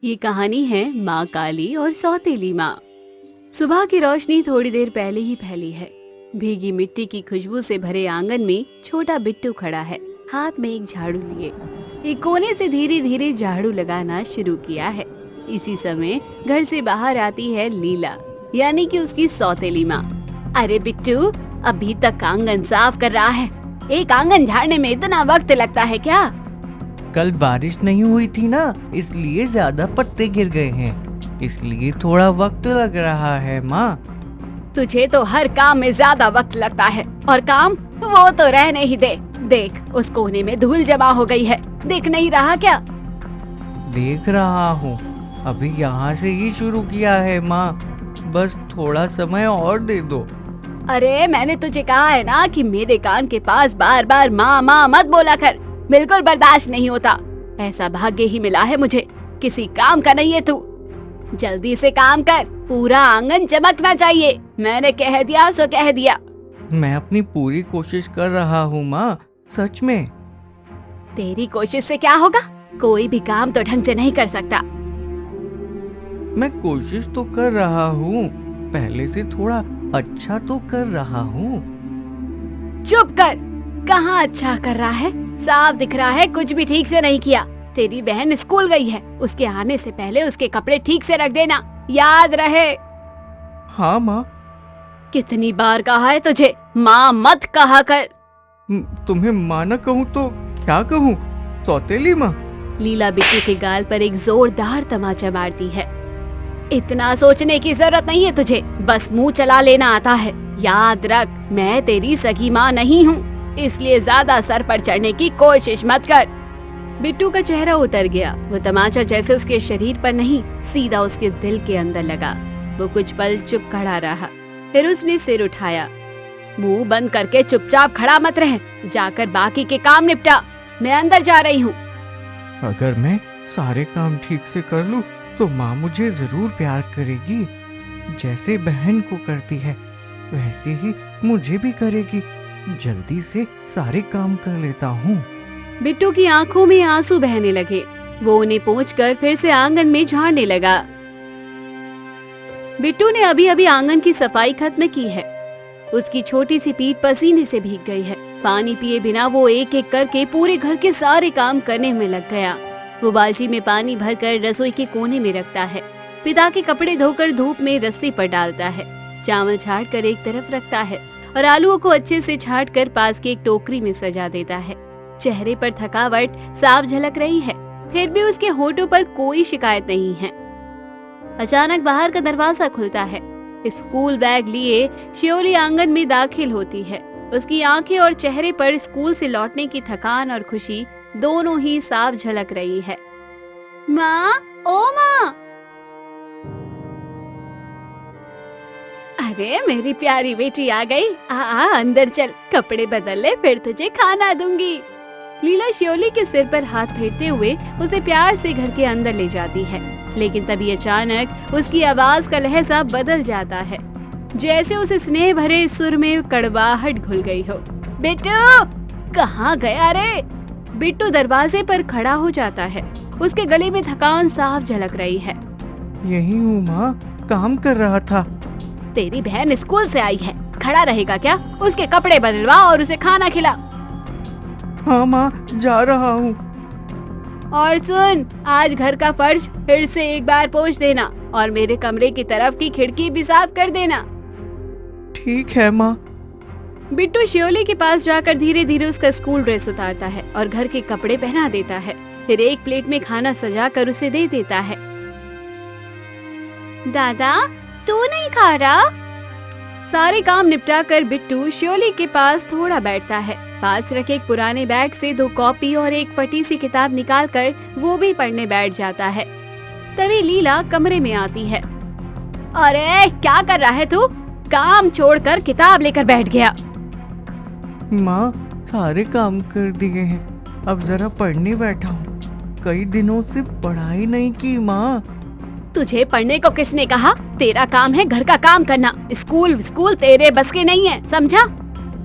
ये कहानी है माँ काली और सौतेली माँ। सुबह की रोशनी थोड़ी देर पहले ही फैली है। भीगी मिट्टी की खुशबू से भरे आंगन में छोटा बिट्टू खड़ा है, हाथ में एक झाड़ू लिए। एक कोने से धीरे धीरे झाड़ू लगाना शुरू किया है। इसी समय घर से बाहर आती है लीला, यानी कि उसकी सौतेली माँ। अरे बिट्टू, अभी तक आंगन साफ कर रहा है? एक आंगन झाड़ने में इतना वक्त लगता है क्या? कल बारिश नहीं हुई थी ना, इसलिए ज्यादा पत्ते गिर गए हैं, इसलिए थोड़ा वक्त लग रहा है माँ। तुझे तो हर काम में ज्यादा वक्त लगता है, और काम वो तो रहने ही दे। देख, उस कोने में धूल जमा हो गई है, दिख नहीं रहा क्या? देख रहा हूँ, अभी यहाँ से ही शुरू किया है माँ, बस थोड़ा समय और दे दो। अरे मैंने तुझे कहा है ना कि मेरे कान के पास बार बार माँ माँ मत बोला कर, बिल्कुल बर्दाश्त नहीं होता। ऐसा भाग्य ही मिला है मुझे, किसी काम का नहीं है तू। जल्दी से काम कर, पूरा आंगन चमकना चाहिए। मैंने कह दिया सो कह दिया। मैं अपनी पूरी कोशिश कर रहा हूँ माँ, सच में। तेरी कोशिश से क्या होगा? कोई भी काम तो ढंग से नहीं कर सकता। मैं कोशिश तो कर रहा हूँ, पहले से थोड़ा अच्छा तो कर रहा हूँ। चुप कर, कहाँ अच्छा कर रहा है? साफ दिख रहा है कुछ भी ठीक से नहीं किया। तेरी बहन स्कूल गई है, उसके आने से पहले उसके कपड़े ठीक से रख देना, याद रहे। हाँ माँ। कितनी बार कहा है तुझे, माँ मत कहा कर। तुम्हें माँ न कहूँ तो क्या कहूँ, सौतेली माँ? लीला बिट्टू के गाल पर एक जोरदार तमाचा मारती है। इतना सोचने की जरूरत नहीं है तुझे, बस मुंह चला लेना आता है। याद रख, मैं तेरी सगी माँ नहीं हूँ, इसलिए ज्यादा सर पर चढ़ने की कोशिश मत कर। बिट्टू का चेहरा उतर गया। वो तमाचा जैसे उसके शरीर पर नहीं, सीधा उसके दिल के अंदर लगा। वो कुछ पल चुप खड़ा रहा, फिर उसने सिर उठाया। मुंह बंद करके चुपचाप खड़ा मत रह, जाकर बाकी के काम निपटा। मैं अंदर जा रही हूँ। अगर मैं सारे काम ठीक से कर लूँ तो माँ मुझे जरूर प्यार करेगी। जैसे बहन को करती है वैसे ही मुझे भी करेगी। जल्दी से सारे काम कर लेता हूँ। बिट्टू की आंखों में आंसू बहने लगे। वो उन्हें पोंछकर फिर से आंगन में झाड़ने लगा। बिट्टू ने अभी अभी आंगन की सफाई खत्म की है। उसकी छोटी सी पीठ पसीने से भीग गई है। पानी पिए बिना वो एक एक करके पूरे घर के सारे काम करने में लग गया। वो बाल्टी में पानी भरकर रसोई के कोने में रखता है। पिता के कपड़े धोकर धूप में रस्सी पर डालता है। चावल छाट कर एक तरफ रखता है और आलूओं को अच्छे से छाट कर पास की एक टोकरी में सजा देता है। चेहरे पर थकावट साफ झलक रही है, फिर भी उसके होठों पर कोई शिकायत नहीं है। अचानक बाहर का दरवाजा खुलता है। स्कूल बैग लिए श्योरी आंगन में दाखिल होती है। उसकी आंखें और चेहरे पर स्कूल से लौटने की थकान और खुशी दोनों ही साफ झलक रही है। माँ, ओ माँ! अरे मेरी प्यारी बेटी आ गई। अंदर चल, कपड़े बदल ले, फिर तुझे खाना दूंगी। लीला श्योली के सिर पर हाथ फेरते हुए उसे प्यार से घर के अंदर ले जाती है, लेकिन तभी अचानक उसकी आवाज का लहजा बदल जाता है, जैसे उसे स्नेह भरे सुर में कड़वाहट घुल गई हो। बिट्टू, कहाँ गया रे? बिट्टू दरवाजे पर खड़ा हो जाता है। उसके गले में थकान साफ झलक रही है। यही हूँ माँ, काम कर रहा था। तेरी बहन स्कूल से आई है, खड़ा रहेगा क्या? उसके कपड़े बदलवा और उसे खाना खिला। हाँ माँ, जा रहा हूँ। और सुन, आज घर का फर्श फिर से एक बार पोंछ देना और मेरे कमरे की तरफ की खिड़की भी साफ कर देना। ठीक है माँ। बिट्टू श्योली के पास जाकर धीरे धीरे उसका स्कूल ड्रेस उतारता है और घर के कपड़े पहना देता है। फिर एक प्लेट में खाना सजा कर उसे दे देता है। दादा, तू नहीं खा रहा? सारे काम निपटा कर बिट्टू श्योली के पास थोड़ा बैठता है। पास रखे एक पुराने बैग से 2 कॉपी और एक फटी सी किताब निकालकर वो भी पढ़ने बैठ जाता है। तभी लीला कमरे में आती है। अरे क्या कर रहा है तू? काम छोड़कर किताब लेकर बैठ गया। माँ, सारे काम कर दिए हैं, अब जरा पढ़ने बैठा हूँ। कई दिनों से पढ़ाई नहीं की माँ। तुझे पढ़ने को किसने कहा? तेरा काम है घर का काम करना। स्कूल तेरे बस के नहीं है, समझा?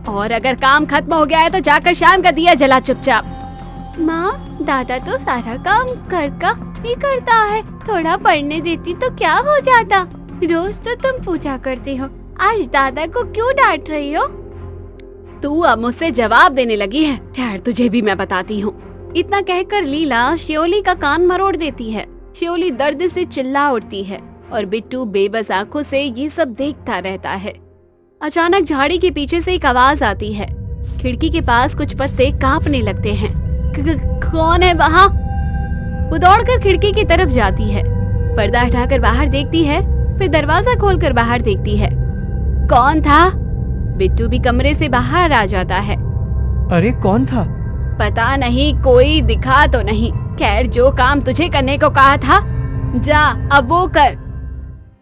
और अगर काम खत्म हो गया है तो जाकर शाम का दिया जला चुपचाप। माँ, दादा तो सारा काम घर का ही करता है। थोड़ा पढ़ने देती तो क्या हो जाता। रोज तो तुम पूजा करती हो, आज दादा को क्यों डांट रही हो? तू अब मुझसे जवाब देने लगी है। ठहर, तुझे भी मैं बताती हूँ। इतना कहकर लीला श्योली का कान मरोड़ देती है। श्योली दर्द से चिल्ला उठती है और बिट्टू बेबस आंखों से ये सब देखता रहता है। अचानक झाड़ी के पीछे से एक आवाज आती है। खिड़की के पास कुछ पत्ते कांपने लगते हैं। कौन है वहाँ? वो दौड़कर खिड़की की तरफ जाती है, पर्दा हटाकर बाहर देखती है, फिर दरवाजा खोलकर बाहर देखती है। कौन था? बिट्टू भी कमरे से बाहर आ जाता है। अरे कौन था? पता नहीं, कोई दिखा तो नहीं। खैर, जो काम तुझे करने को कहा था, जा अब वो कर।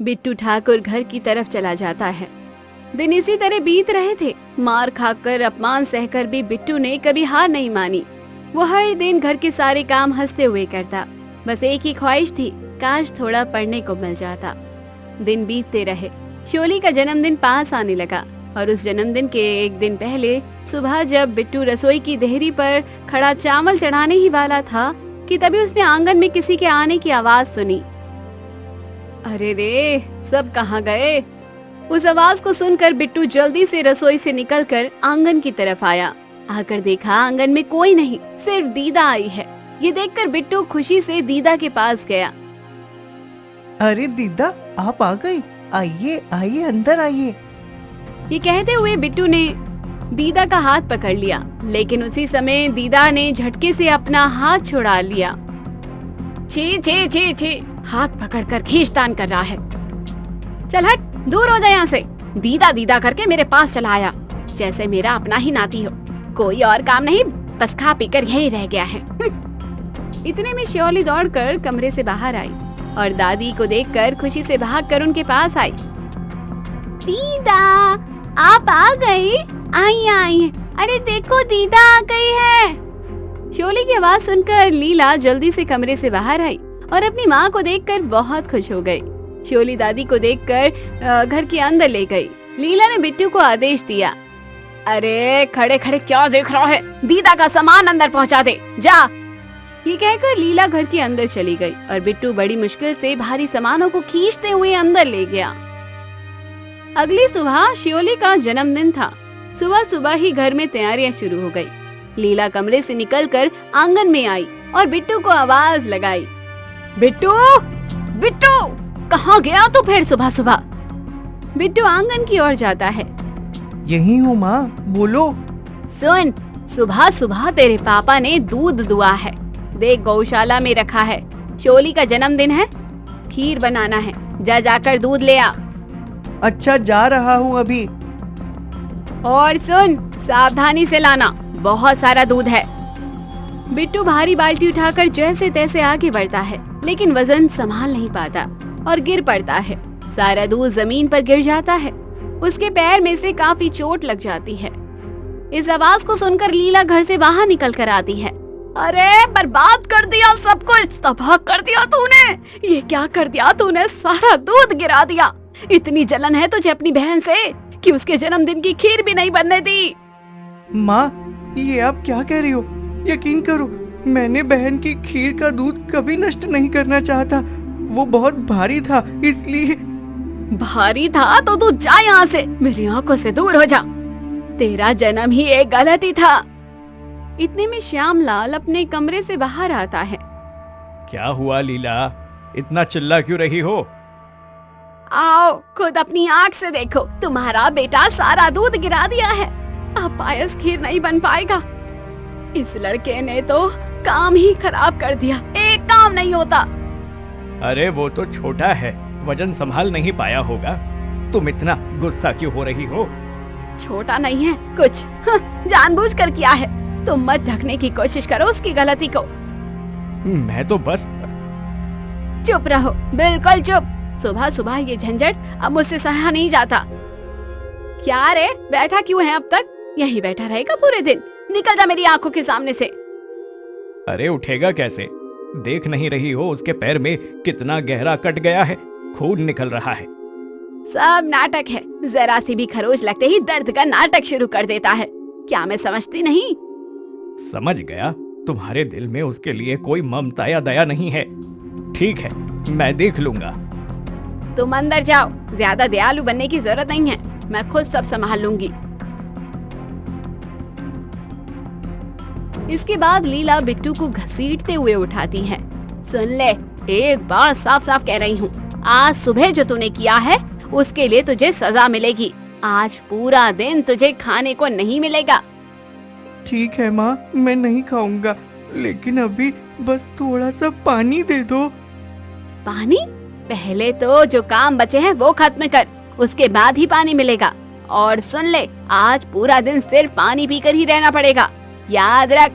बिट्टू ठाकुर घर की तरफ चला जाता है। दिन इसी तरह बीत रहे थे। मार खाकर, अपमान सहकर भी बिट्टू ने कभी हार नहीं मानी। वो हर दिन घर के सारे काम हंसते हुए करता। बस एक ही ख्वाहिश थी, काश थोड़ा पढ़ने को मिल जाता। दिन बीतते रहे। श्योली का जन्मदिन पास आने लगा और उस जन्मदिन के एक दिन पहले सुबह जब बिट्टू रसोई की देहरी पर खड़ा चावल चढ़ाने ही वाला था कि तभी उसने आंगन में किसी के आने की आवाज सुनी। अरे रे, सब कहाँ गए? उस आवाज को सुनकर बिट्टू जल्दी से रसोई से निकलकर आंगन की तरफ आया। आकर देखा आंगन में कोई नहीं, सिर्फ दीदा आई है। ये देखकर बिट्टू खुशी से दीदा के पास गया। अरे दीदा, आप आ गई। आइए आइए, अंदर आइए। ये कहते हुए बिट्टू ने दीदा का हाथ पकड़ लिया, लेकिन उसी समय दीदा ने झटके से अपना हाथ छुड़ा लिया। छी छी छी छी, हाथ पकड़कर खींचतान कर रहा है। चल हट, दूर हो जा यहाँ से। दीदा दीदा करके मेरे पास चला आया, जैसे मेरा अपना ही नाती हो। कोई और काम नहीं, बस खा पीकर यही रह गया है। इतने में श्योली दौड़कर कमरे से बाहर आई और दादी को देखकर खुशी से भागकर उनके पास आई। दीदा, आप आ गई? आई आई। अरे देखो, दीदा आ गई है। श्योली की आवाज सुनकर लीला जल्दी से कमरे से बाहर आई और अपनी माँ को देखकर बहुत खुश हो गई। श्योली दादी को देखकर घर के अंदर ले गई। लीला ने बिट्टू को आदेश दिया। अरे खड़े खड़े क्या देख रहा है? दीदा का सामान अंदर पहुंचा दे, जा। ये कहकर लीला घर के अंदर चली गई और बिट्टू बड़ी मुश्किल से भारी सामानों को खींचते हुए अंदर ले गया। अगली सुबह श्योली का जन्मदिन था। सुबह सुबह ही घर में तैयारियां शुरू हो गई। लीला कमरे से निकलकर आंगन में आई और बिट्टू को आवाज लगाई। बिट्टू, बिट्टू, कहाँ गया तू फिर सुबह सुबह? बिट्टू आंगन की ओर जाता है। यही हूँ माँ, बोलो। सुन, सुबह सुबह तेरे पापा ने दूध दुआ है। देख, गौशाला में रखा है। श्योली का जन्मदिन है, खीर बनाना है। जा जाकर दूध ले आ। अच्छा, जा रहा हूँ अभी। और सुन, सावधानी से लाना, बहुत सारा दूध है। बिट्टू भारी बाल्टी उठाकर जैसे तैसे आगे बढ़ता है, लेकिन वजन संभाल नहीं पाता और गिर पड़ता है। सारा दूध जमीन पर गिर जाता है। उसके पैर में से काफी चोट लग जाती है। इस आवाज को सुनकर लीला घर से बाहर निकल कर आती है। अरे बर्बाद कर दिया सब कुछ, तबाह कर दिया तूने। ये क्या कर दिया तूने? सारा दूध गिरा दिया। इतनी जलन है तुझे अपनी बहन से कि उसके जन्मदिन की खीर भी नहीं बनने दी। माँ, ये आप क्या कह रही हो? यकीन करो, मैंने बहन की खीर का दूध कभी नष्ट नहीं करना चाहता। वो बहुत भारी था, इसलिए। भारी था तो तू जा यहाँ से, मेरी आंखों से दूर हो जा। तेरा जन्म ही एक गलती था। इतने में श्यामलाल अपने कमरे से बाहर आता है। क्या हुआ लीला, इतना चिल्ला क्यों रही हो? आओ, खुद अपनी आँख से देखो, तुम्हारा बेटा सारा दूध गिरा दिया है। अब पायस खीर नहीं बन पाएगा। इस लड़के ने तो काम ही खराब कर दिया, एक काम नहीं होता। अरे वो तो छोटा है, वजन संभाल नहीं पाया होगा। तुम इतना गुस्सा क्यों हो रही हो? छोटा नहीं है कुछ, जानबूझकर किया है। तुम मत ढकने की कोशिश करो उसकी गलती को। मैं तो बस। चुप रहो, बिल्कुल चुप। सुबह सुबह ये झंझट अब मुझसे सहा नहीं जाता। क्या रे, बैठा क्यों है अब तक? यहीं बैठा रहेगा पूरे दिन? निकल जा मेरी आंखों के सामने से। अरे उठेगा कैसे? देख नहीं रही हो उसके पैर में कितना गहरा कट गया है, खून निकल रहा है। सब नाटक है। जरा सी भी खरोच लगते ही दर्द का नाटक शुरू कर देता है। क्या मैं समझती नहीं? समझ गया, तुम्हारे दिल में उसके लिए कोई ममता या दया नहीं है। ठीक है, मैं देख लूंगा। तुम अंदर जाओ, ज्यादा दयालु बनने की जरूरत नहीं है, मैं खुद सब संभाल लूंगी। इसके बाद लीला बिट्टू को घसीटते हुए उठाती है। सुन ले, एक बार साफ साफ कह रही हूँ, आज सुबह जो तूने किया है उसके लिए तुझे सजा मिलेगी। आज पूरा दिन तुझे खाने को नहीं मिलेगा। ठीक है माँ, मैं नहीं खाऊंगा, लेकिन अभी बस थोड़ा सा पानी दे दो। पानी? पहले तो जो काम बचे हैं वो खत्म कर, उसके बाद ही पानी मिलेगा। और सुन ले, आज पूरा दिन सिर्फ पानी पीकर ही रहना पड़ेगा, याद रख।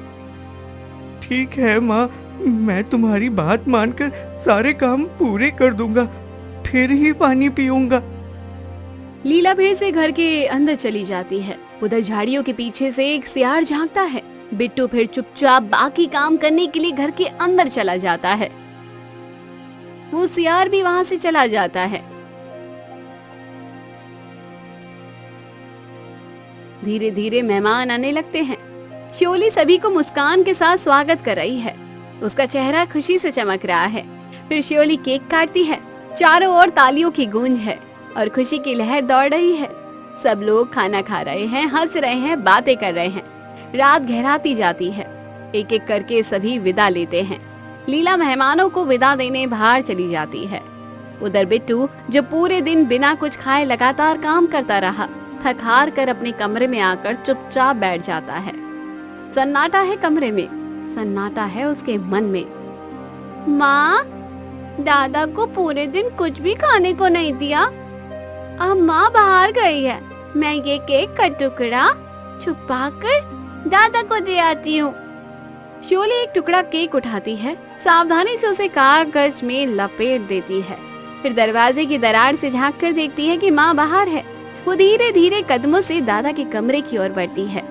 ठीक है माँ, मैं तुम्हारी बात मानकर सारे काम पूरे कर दूंगा, फिर ही पानी पीऊंगा। लीला फिर से घर के अंदर चली जाती है। उधर झाड़ियों के पीछे से एक सियार झांकता है। बिट्टू फिर चुपचाप बाकी काम करने के लिए घर के अंदर चला जाता है। वो सियार भी वहां से चला जाता है। धीरे धीरे मेहमान आने लगते हैं। श्योली सभी को मुस्कान के साथ स्वागत कर रही है। उसका चेहरा खुशी से चमक रहा है। फिर श्योली केक काटती है। चारों ओर तालियों की गूंज है और खुशी की लहर दौड़ रही है। सब लोग खाना खा रहे हैं, हंस रहे हैं, बातें कर रहे हैं। रात गहराती जाती है। एक एक करके सभी विदा लेते हैं। लीला मेहमानों को विदा देने बाहर चली जाती है। उधर बिट्टू, जो पूरे दिन बिना कुछ खाए लगातार काम करता रहा, थक हार कर अपने कमरे में आकर चुपचाप बैठ जाता है। सन्नाटा है कमरे में, सन्नाटा है उसके मन में। माँ, दादा को पूरे दिन कुछ भी खाने को नहीं दिया। अब माँ बाहर गई है। मैं ये केक का टुकड़ा छुपाकर दादा को दे आती हूँ। श्योली एक टुकड़ा केक उठाती है, सावधानी से उसे कागज में लपेट देती है। फिर दरवाजे की दरार से झांक कर देखती है कि माँ बाहर है। वो धीरे धीरे कदमों से दादा के कमरे की ओर बढ़ती है।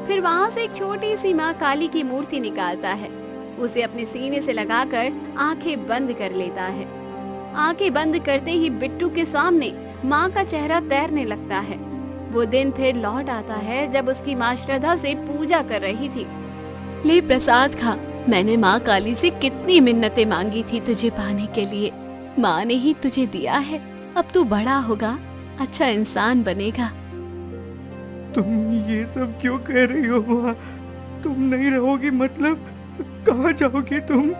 फिर वहाँ से एक छोटी सी माँ काली की मूर्ति निकालता है। उसे अपने सीने से लगाकर आंखें बंद कर लेता है। आंखें बंद करते ही बिट्टू के सामने माँ का चेहरा तैरने लगता है। वो दिन फिर लौट आता है जब उसकी माँ श्रद्धा से पूजा कर रही थी। ले प्रसाद खा, मैंने माँ काली से कितनी मिन्नतें मांगी थी तुझे पाने के लिए। माँ ने ही तुझे दिया है। अब तू बड़ा होगा, अच्छा इंसान बनेगा। तुम ये सब क्यों कह रही हो माँ? तुम नहीं रहोगी मतलब? कहाँ जाओगी तुम?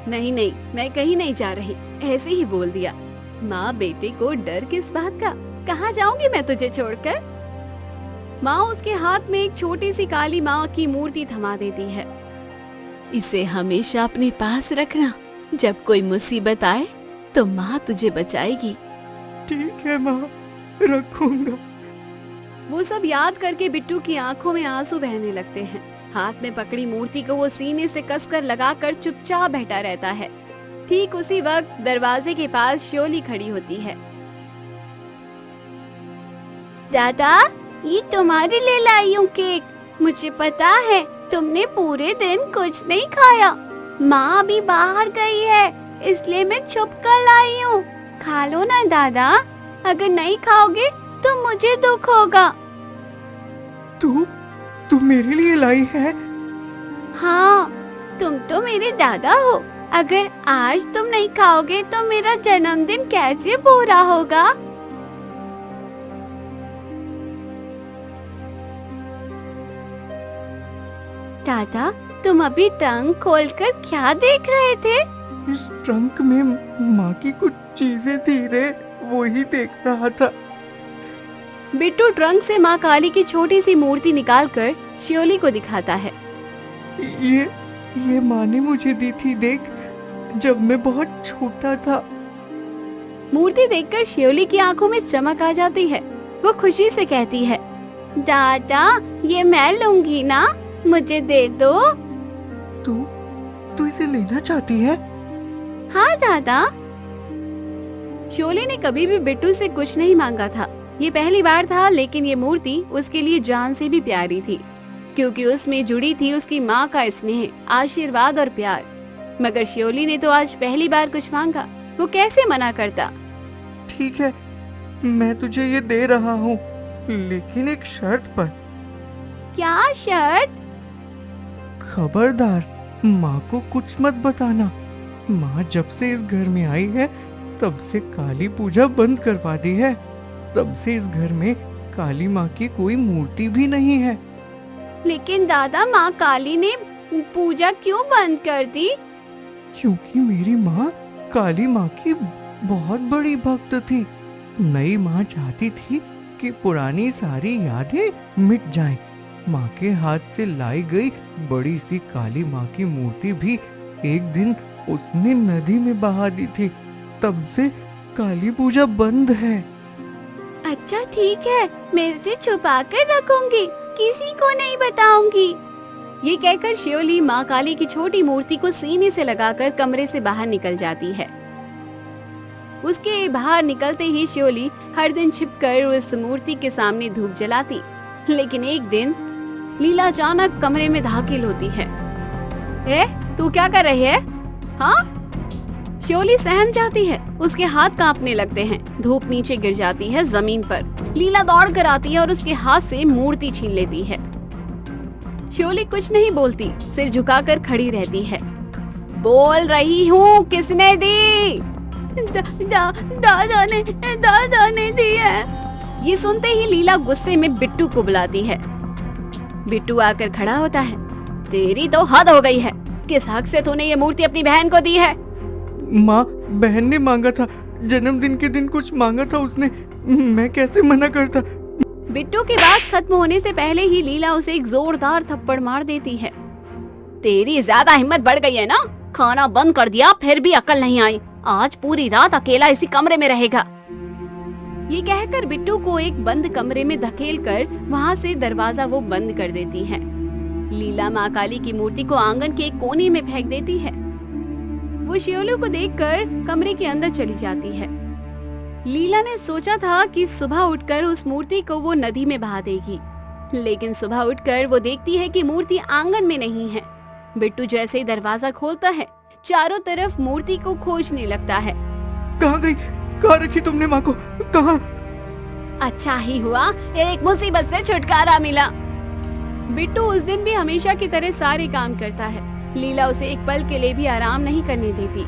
नहीं नहीं, मैं कहीं नहीं जा रही, ऐसे ही बोल दिया। माँ बेटे को डर किस बात का? कहाँ जाऊंगी मैं तुझे छोड़कर? माँ उसके हाथ में एक छोटी सी काली माँ की मूर्ति थमा देती है। इसे हमेशा अपने पास रखना, जब कोई मुसीबत आए तो माँ तुझे बचाएगी। ठीक है माँ, रखूंगा। वो सब याद करके बिट्टू की आंखों में आंसू बहने लगते हैं। हाथ में पकड़ी मूर्ति को वो सीने से कसकर लगाकर चुपचाप बैठा रहता है। ठीक उसी वक्त दरवाजे के पास श्योली खड़ी होती है। दादा, ये तुम्हारे लिए लाई हूँ केक। मुझे पता है तुमने पूरे दिन कुछ नहीं खाया। माँ अभी बाहर गई है, इसलिए मैं छुप कर लाई हूँ। खा लो ना दादा, अगर नहीं खाओगे तो मुझे दुख होगा। तू मेरे लिए लाई है? हाँ, तुम तो मेरे दादा हो। अगर आज तुम नहीं खाओगे तो मेरा जन्मदिन कैसे पूरा होगा? दादा, तुम अभी ट्रंक खोलकर क्या देख रहे थे? इस ट्रंक में माँ की कुछ चीजें थी रे, वो ही देख रहा था। बिट्टू ट्रंक से माँ काली की छोटी सी मूर्ति निकालकर श्योली को दिखाता है। ये माँ ने मुझे दी थी, देख, जब मैं बहुत छोटा था। मूर्ति देखकर श्योली की आंखों में चमक आ जाती है। वो खुशी से कहती है, दादा, ये मैं लूंगी ना, मुझे दे दो। तू इसे लेना चाहती है? हाँ दादा। श्योली ने कभी भी बिट्टू से कुछ नहीं मांगा था। ये पहली बार था, लेकिन ये मूर्ति उसके लिए जान से भी प्यारी थी, क्योंकि उसमें जुड़ी थी उसकी माँ का स्नेह, आशीर्वाद और प्यार। मगर श्योली ने तो आज पहली बार कुछ मांगा, वो कैसे मना करता? ठीक है, मैं तुझे ये दे रहा हूँ, लेकिन एक शर्त पर। क्या शर्त? खबरदार, माँ को कुछ मत बताना। माँ जब से इस घर में आई है तब से काली पूजा बंद करवा दी है। तब से इस घर में काली माँ की कोई मूर्ति भी नहीं है। लेकिन दादा, माँ काली ने पूजा क्यों बंद कर दी? क्योंकि मेरी माँ काली माँ की बहुत बड़ी भक्त थी। नई माँ चाहती थी कि पुरानी सारी यादें मिट जाएं। माँ के हाथ से लाई गई बड़ी सी काली माँ की मूर्ति भी एक दिन उसने नदी में बहा दी थी। तब से काली पूजा बंद है। अच्छा ठीक है, मैं इसे छुपा कर रखूंगी, किसी को नहीं बताऊंगी। ये कहकर श्योली माँ काली की छोटी मूर्ति को सीने से लगाकर कमरे से बाहर निकल जाती है। उसके बाहर निकलते ही श्योली हर दिन छिपकर उस मूर्ति के सामने धूप जलाती। लेकिन एक दिन लीला अचानक कमरे में दाखिल होती है। तू क्या कर रही है? हाँ? श्योली सहम जाती है, उसके हाथ कांपने लगते हैं। धूप नीचे गिर जाती है जमीन पर। लीला दौड़ कर आती है और उसके हाथ से मूर्ति छीन लेती है। श्योली कुछ नहीं बोलती, सिर झुकाकर खड़ी रहती है। बोल रही हूँ, किसने दी? दादा ने दी है। ये सुनते ही लीला गुस्से में बिट्टू को बुलाती है। बिट्टू आकर खड़ा होता है। तेरी तो हद हो गई है, किस हक से तूने ये मूर्ति अपनी बहन को दी है? माँ, बहन ने मांगा था, जन्मदिन के दिन कुछ मांगा था उसने, मैं कैसे मना करता। बिट्टू की बात खत्म होने से पहले ही लीला उसे एक जोरदार थप्पड़ मार देती है। तेरी ज्यादा हिम्मत बढ़ गई है ना? खाना बंद कर दिया फिर भी अकल नहीं आई। आज पूरी रात अकेला इसी कमरे में रहेगा। ये कहकर बिट्टू को एक बंद कमरे में धकेलकर वहाँ से दरवाजा वो बंद कर देती है। लीला माँ काली की मूर्ति को आंगन के एक कोने में फेंक देती है। वो श्योली को देखकर कमरे के अंदर चली जाती है। लीला ने सोचा था कि सुबह उठकर उस मूर्ति को वो नदी में बहा देगी, लेकिन सुबह उठकर वो देखती है कि मूर्ति आंगन में नहीं है। बिट्टू जैसे ही दरवाजा खोलता है, चारों तरफ मूर्ति को खोजने लगता है। कहाँ गई? कहाँ रखी तुमने माँ को? कहाँ? अच्छा ही हुआ, एक मुसीबत से छुटकारा मिला। बिट्टू उस दिन भी हमेशा की तरह सारे काम करता है। लीला उसे एक पल के लिए भी आराम नहीं करने देती।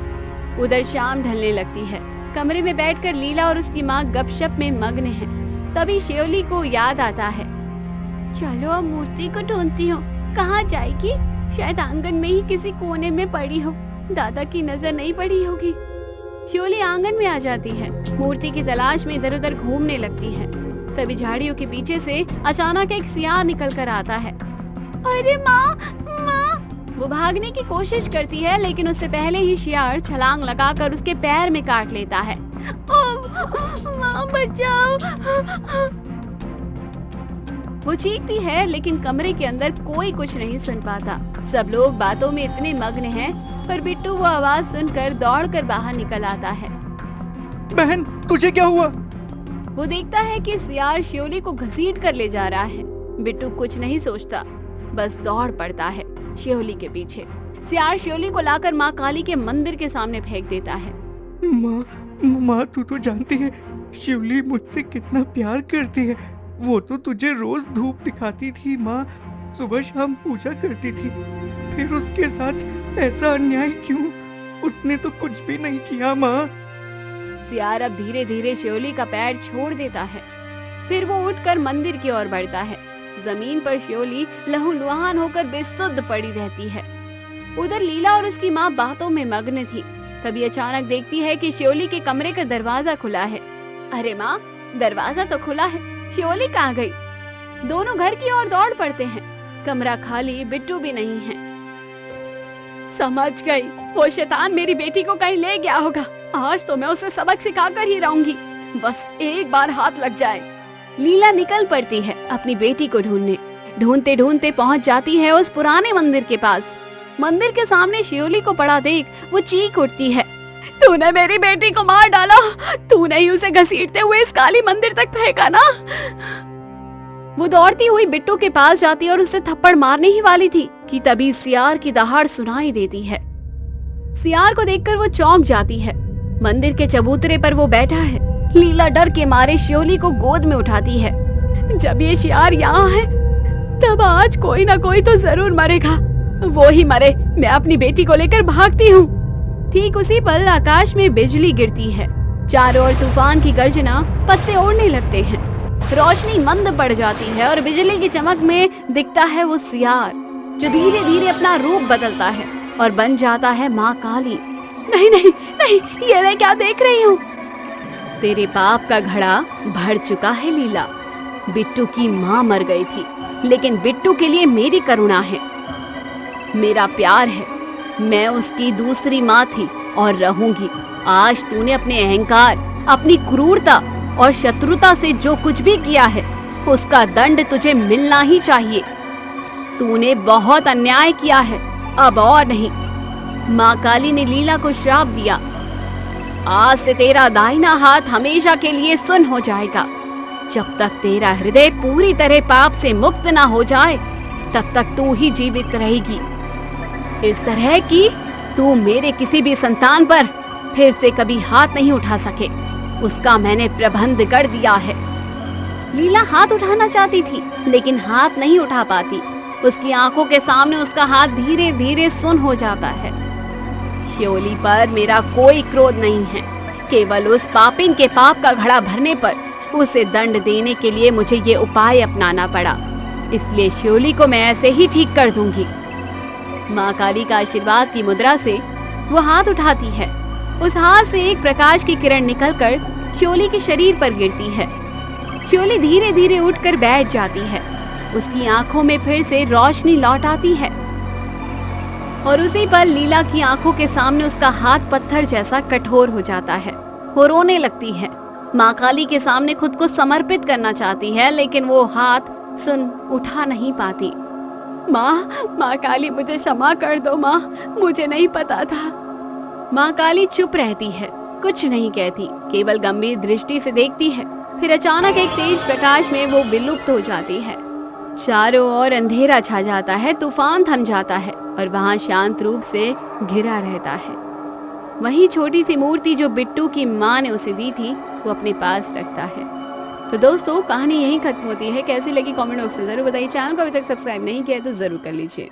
उधर शाम ढलने लगती है। कमरे में बैठकर लीला और उसकी माँ गपशप में मग्न हैं। तभी श्योली को याद आता है। चलो अब मूर्ति को ढूंढती हूँ, कहाँ जाएगी? शायद आंगन में ही किसी कोने में पड़ी हो, दादा की नजर नहीं पड़ी होगी। श्योली आंगन में आ जाती है। मूर्ति की तलाश में इधर उधर घूमने लगती है। तभी झाड़ियों के पीछे से अचानक एक सियार निकल कर आता है। अरे माँ, माँ! वो भागने की कोशिश करती है, लेकिन उससे पहले ही शियार छलांग लगाकर उसके पैर में काट लेता है। माँ बचाओ! वो चीखती है, लेकिन कमरे के अंदर कोई कुछ नहीं सुन पाता। सब लोग बातों में इतने मग्न हैं, पर बिट्टू वो आवाज सुनकर दौड़कर बाहर निकल आता है। बहन, तुझे क्या हुआ? वो देखता है कि सियार श्योली को घसीट कर ले जा रहा है। बिट्टू कुछ नहीं सोचता, बस दौड़ पड़ता है श्योली के पीछे। सियार श्योली को लाकर माँ काली के मंदिर के सामने फेंक देता है। माँ, तू तो जानती है श्योली मुझसे कितना प्यार करती है। वो तो तुझे रोज धूप दिखाती थी माँ, सुबह शाम पूजा करती थी। फिर उसके साथ ऐसा अन्याय क्यों? उसने तो कुछ भी नहीं किया माँ। सियार अब धीरे धीरे श्योली का पैर छोड़ देता है। फिर वो उठकर मंदिर की ओर बढ़ता है। जमीन पर श्योली लहूलुहान होकर बेसुध पड़ी रहती है। उधर लीला और उसकी माँ बातों में मग्न थी। तभी अचानक देखती है कि श्योली के कमरे का दरवाजा खुला है। अरे माँ, दरवाजा तो खुला है, श्योली कहाँ गई? दोनों घर की ओर दौड़ पड़ते हैं। कमरा खाली, बिट्टू भी नहीं है। समझ गई, वो शैतान मेरी बेटी को कहीं ले गया होगा। आज तो मैं उसे सबक सिखाकर ही रहूंगी, बस एक बार हाथ लग जाए। लीला निकल पड़ती है अपनी बेटी को ढूंढने। ढूंढते ढूंढते पहुंच जाती है उस पुराने मंदिर के पास। मंदिर के सामने श्योली को पड़ा देख वो चीख उठती है। तूने मेरी बेटी को मार डाला, तूने ही उसे घसीटते हुए इस काली मंदिर तक फेंका ना। वो दौड़ती हुई बिट्टू के पास जाती है और उसे थप्पड़ मारने ही वाली थी कि तभी सियार की दहाड़ सुनाई देती है। सियार को देखकर वो चौंक जाती है। मंदिर के चबूतरे पर वो बैठा है। लीला डर के मारे श्योली को गोद में उठाती है। जब ये शियार यहाँ है, तब आज कोई ना कोई तो जरूर मरेगा। वो ही मरे, मैं अपनी बेटी को लेकर भागती हूँ। ठीक उसी पल आकाश में बिजली गिरती है। चारों ओर तूफान की गर्जना, पत्ते उड़ने लगते हैं, रोशनी मंद पड़ जाती है और बिजली की चमक में दिखता है वो सियार जो धीरे धीरे अपना रूप बदलता है और बन जाता है माँ काली। नहीं नहीं नहीं, ये मैं क्या देख रही हूँ? तेरे पाप का घड़ा भर चुका है लीला। बिट्टू की माँ मर गई थी, लेकिन बिट्टू के लिए मेरी करुणा है, मेरा प्यार है। मैं उसकी दूसरी माँ थी और रहूंगी। आज तूने अपने अहंकार, अपनी क्रूरता और शत्रुता से जो कुछ भी किया है, उसका दंड तुझे मिलना ही चाहिए। तूने बहुत अन्याय किया है, अब और नहीं। माँ काली ने लीला को श्राप दिया, आज से तेरा दाहिना हाथ हमेशा के लिए सुन्न हो जाएगा। जब तक तेरा हृदय पूरी तरह पाप से मुक्त ना हो जाए, तब तक तू ही जीवित रहेगी। इस तरह कि तू मेरे किसी भी संतान पर फिर से कभी हाथ नहीं उठा सके, उसका मैंने प्रबंध कर दिया है। लीला हाथ उठाना चाहती थी, लेकिन हाथ नहीं उठा पाती। उसकी आंखों के सामने उसका हाथ धीरे धीरे सुन्न हो जाता है। श्योली पर मेरा कोई क्रोध नहीं है, केवल उस पापिन के पाप का घड़ा भरने पर उसे दंड देने के लिए मुझे ये उपाय अपनाना पड़ा। इसलिए श्योली को मैं ऐसे ही ठीक कर दूंगी। माँ काली का आशीर्वाद की मुद्रा से वो हाथ उठाती है। उस हाथ से एक प्रकाश की किरण निकलकर श्योली के शरीर पर गिरती है। श्योली धीरे धीरे उठकर बैठ जाती है। उसकी आंखों में फिर से रोशनी लौट आती है और उसी पल लीला की आंखों के सामने उसका हाथ पत्थर जैसा कठोर हो जाता है। वो रोने लगती है। माँ काली के सामने खुद को समर्पित करना चाहती है, लेकिन वो हाथ सुन उठा नहीं पाती। माँ काली, मुझे क्षमा कर दो माँ, मुझे नहीं पता था। माँ काली चुप रहती है, कुछ नहीं कहती, केवल गंभीर दृष्टि से देखती है। फिर अचानक एक तेज प्रकाश में वो विलुप्त हो जाती है। चारों ओर अंधेरा छा जाता है, तूफान थम जाता है और वहाँ शांत रूप से घिरा रहता है। वही छोटी सी मूर्ति जो बिट्टू की माँ ने उसे दी थी, वो अपने पास रखता है। तो दोस्तों, कहानी यहीं खत्म होती है। कैसी लगी कमेंट बॉक्स में जरूर बताइए। चैनल को अभी तक सब्सक्राइब नहीं किया तो जरूर कर लीजिए।